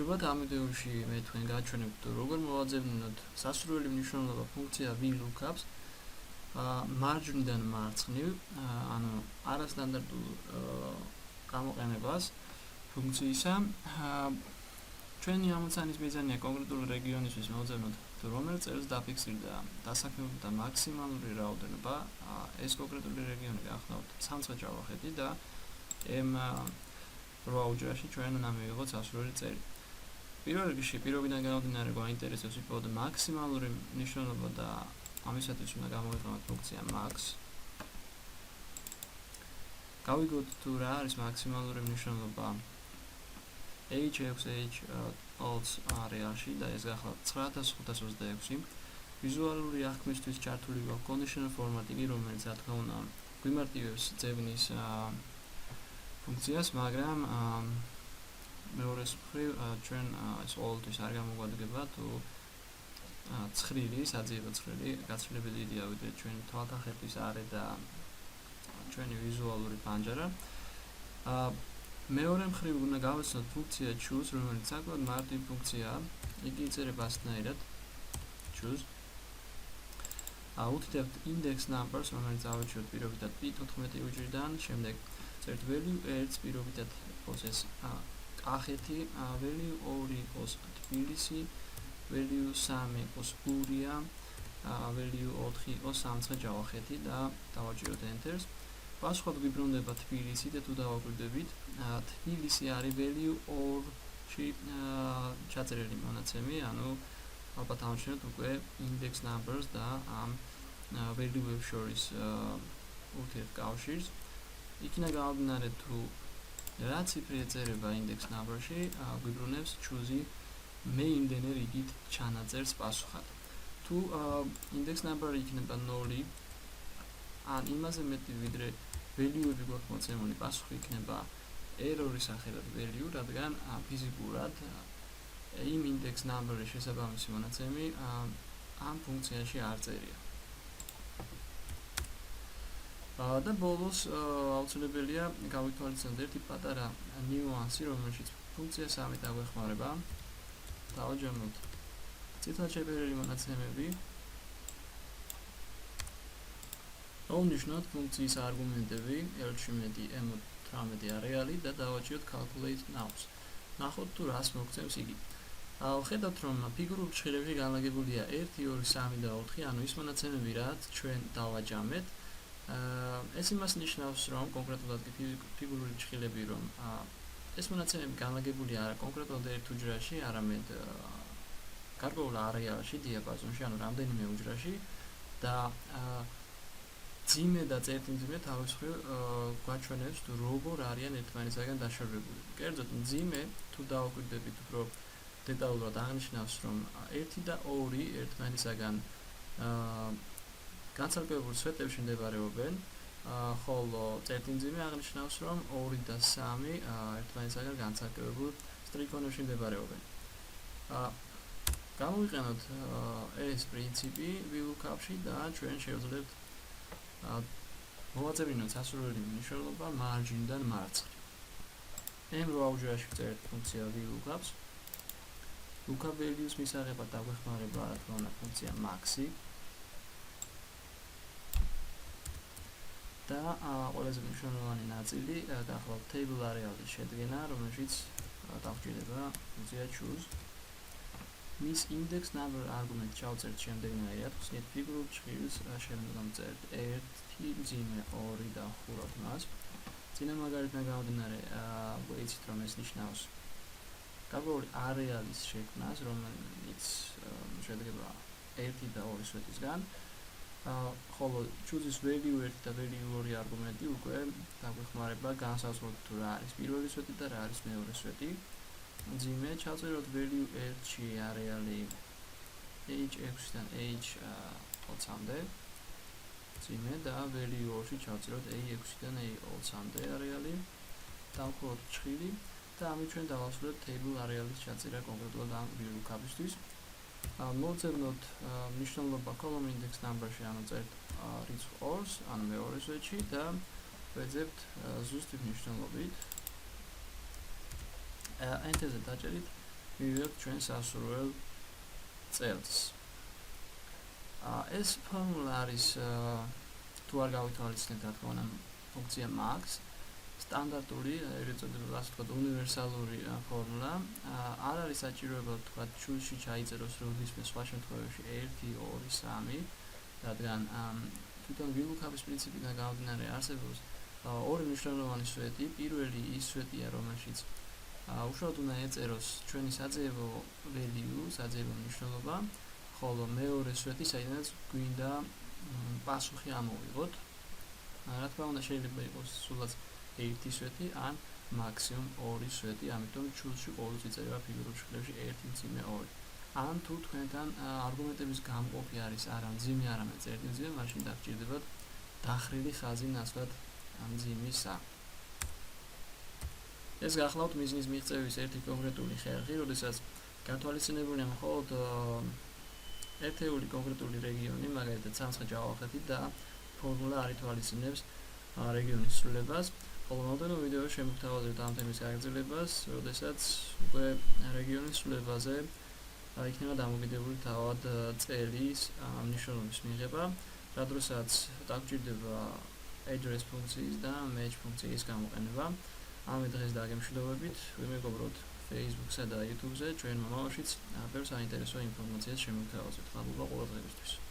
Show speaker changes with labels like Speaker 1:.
Speaker 1: მოგესალმებათ, ამ ვიდეოში მე თქვენ გაჩვენებთ როგორ მოვაძებნოთ სასურველი მნიშვნელობა ფუნქცია VLOOKUPs მარჯვნიდან მარცხნივ, ანუ არასტანდარტულ გამოყენებას ფუნქციისა. ჩვენი ამოცანის მიზანია კონკრეტული რეგიონისთვის მოვაძებნოთ რომელ წელს დაფიქსირდა დასაქმებულთა მაქსიმალური რაოდენობა. ეს კონკრეტული რეგიონი გახსნათ სამცხე-ჯავახეთი და M 8 უჯრაში ჩვენ უნდა მივიღოთ სასურველი წელი. პირველ რიგში პირობიდან გამომდინარე გვაინტერესებს უბრალოდ მაქსიმალური მნიშვნელობა და ამისათვის უნდა გამოვიყენოთ ფუნქცია max. გავიგოთ თუ რა არის მაქსიმალური მნიშვნელობა h6h არეალში და ეს გახლავთ 9526. ვიზუალური აღქმისთვის ჩართული გვაქვს conditional formatting, რომელიც რა თქმა უნდა გვიმარტივებს ძებნის ფუნქციას, მაგრამ მეორეს მხრივ ჩვენ ეს ყოველთვის არ გამოგვადგება თუ ცხრილი, საძიებო ცხრილი გაცილებით დიდია ვიდრე ჩვენი თვალთახედვის არე და ჩვენი ვიზუალური პანჯარა. მეორე მხრივ უნდა გავაცნოთ ფუნქცია choose, რომელიც საკმაოდ მარტივი ფუნქციაა. იგი იწერება ასნაირად choose. უთითებთ index numbers, რომელიც ავირჩიოთ პირობითად p14 უჯრიდან, შემდეგ წერთ value 1 პირობითად იყოს ეს კახეთი, value 2 იყოს თბილისი, value 3 იყოს გურია, value 4 იყოს სამცხე-ჯავახეთი და დავაჭიროთ enter-ს. პასუხად გვიბრუნდება თბილისი და თუ დავაკვირდებით, თბილისი არის value 2-ში ჩაწერილი მონაცემი, ანუ ალბათ ამჩნევთ უკვე index numbers და ამ value-ებს შორის ურთიერთკავშირს. იქიდან გამომდინარე თუ რა ციფრი ეწერება index number-ში, გვიბრუნებს choose მეიმდენე რიგით ჩანაწერს პასუხად. თუ index number იქნება 0, ან იმაზე მეტი ვიდრე value-ები გვაქვს მოცემული, პასუხი იქნება error-ის სახელად value, რადგან ფიზიკურად იმ index number-ის შესაბამისი მონაცემი ამ ფუნქციაში არ წერია. და ბოლოს აუცილებელია გავითვალისწინოთ ერთი პატარა ნიუანსი, რომელშიც ფუნქცია 3 დაგვეხმარება. დავაჯამოთ ცითად შეფერილი მონაცემები. დავნიშნოთ ფუნქციის არგუმენტები L17, M18 არეალი და დავაჭიროთ calculate nows. ნახოთ თუ რას მოგცემს იგი. ხედავთ რომ ფიგურულ ჭრილებში განლაგებულია 1, 2, 3 და 4, ანუ ის მონაცემები რაც ჩვენ დავაჯამეთ. ეს იმას ნიშნავს რომ კონკრეტულად ფიგურული ჭრილები რომ ეს მონაცემები განლაგებულია არა კონკრეტულად ერთ უჯრაში, არამედ გარკვეულ არეალში, დიაპაზონში, ანუ რამდენიმე უჯრაში და ძიმე და წერტილძიმე თავის მხრივ გვაჩვენებს თუ როგორ არიან ერთმანეთისაგან დაშორებული. კერძოდ ძიმე თუ დავაკვირდებით უფრო დეტალურად აღნიშნავს რომ 1 და 2 ერთმანეთისაგან განცალკევებულ სვეტებში მდებარეობენ, ხოლო წერტილძიმე აღნიშნავს რომ 2 და 3 ერთმანეთისაგან განცალკევებულ სტრიქონებში მდებარეობენ. გამოვიყენოთ ეს პრინციპი VLOOKUP-ში და ჩვენ შევძლებთ მოვაძებნოთ სასურველი მნიშვნელობა მარჯვნიდან მარცხნივ. M8 უჯრაში ვწერთ ფუნქცია VLOOKUPs. lookup values მისაღებად დაგვეხმარება რა თქმა უნდა ფუნქცია max-ი. და ყველაზე მნიშვნელოვანი ნაწილი გახლავთ table არეალის შედგენა, რომელშიც დაგვჭირდება ფუნქცია choose. მის index number argument ჩავწერთ შემდეგნაირად, ხსნით ფიგურულ ჭრილს შემდგომ წერთ 1, ძიმე 2 და ხურავთ მას. წინა მაგალითიდან გამომდინარე, გვეცით რომ ეს ნიშნავს გარკვეული არეალის შექმნას, რომელიც შედგება 1 და 2 სვეტისგან. ხოლო choose-ის value 1 და value 2 არგუმენტი უკვე დაგვეხმარება განსაზღვროთ თუ რა არის პირველი სვეტი და რა არის მეორე სვეტი. ძიმე ჩავწეროთ value 1-ში არეალი h6-დან h20-მდე. ძიმე და value 2-ში ჩავწეროთ a6-დან a20-მდე არეალი. დავხუროთ ჭრილი და ამით ჩვენ დავასრულებთ table არეალის ჩაწერა კონკრეტულად ამ VLOOKUP-ისთვის. მოვაძებნოთ მნიშვნელობა column index number-ში, ანუ წერთ რიცხვ 2-ს, ანუ მეორე სვეტში და ვეძებთ ზუსტი მნიშვნელობით. enter-ზე დაჭერით მივიღებთ ჩვენ სასურველ წელს. ეს ფორმულა არის თუ არ გავითვალისწინებთ რა თქმა უნდა ფუნქცია max სტანდარტული, ეგრეთ წოდებული, ასე ვთქვათ, უნივერსალური ფორმულა. არ არის საჭიროება ვთქვათ choose-ში ჩაიწეროს როდისმე სხვა შემთხვევებში 1, 2, 3, რადგან თვითონ VLOOKUP-ის პრინციპიდან გამომდინარე არსებობს ორი მნიშვნელოვანი სვეტი. პირველი ის სვეტია, რომელშიც უშუალოდ უნდა ეწეროს ჩვენი საძიებო value, საძიებო მნიშვნელობა, ხოლო მეორე სვეტი, საიდანაც გვინდა პასუხი ამოვიღოთ. რა თქმა უნდა, შეიძლება იყოს სულაც ერთი სვეტი ან მაქსიმუმ ორი სვეტი, ამიტომ choose-ში ყოველთვის იწერება ფიგურულ შეკრებაში 1 მძიმე 2. ან თუ თქვენთან არგუმენტების გამყოფი არის არა მძიმე, არამედ ერთი მძიმე, მაშინ დაგჭირდებათ დახრილი ხაზი ნაცვლად მძიმისა. ეს გახლავთ მიზნის მიღწევის ერთი კონკრეტული ხერხი, როდესაც გათვალისწინებულია მხოლოდ ერთეული კონკრეტული რეგიონი, მაგალითად სამხრეთ-ჯავახეთი და ფორმულა არ ითვალისწინებს რეგიონის ცვლილებას. ხოლო მომდევნო ვიდეოში შემოგთავაზებთ ამ თემის გაგრძელებას, როდესაც უკვე რეგიონის ცვლილებაზე იქნება დამოკიდებული თავად წელის მნიშვნელობის მიღება, რა დროსაც დაგჭირდება address ფუნქციის და match ფუნქციის გამოყენება. ამ დღეს დაგემშვიდობებით, ვიმეგობროთ Facebook-სა და YouTube-ზე, ჩვენ მომავალშიც ბევრ საინტერესო ინფორმაციას შემოგთავაზებთ. მადლობა ყურადღებისთვის.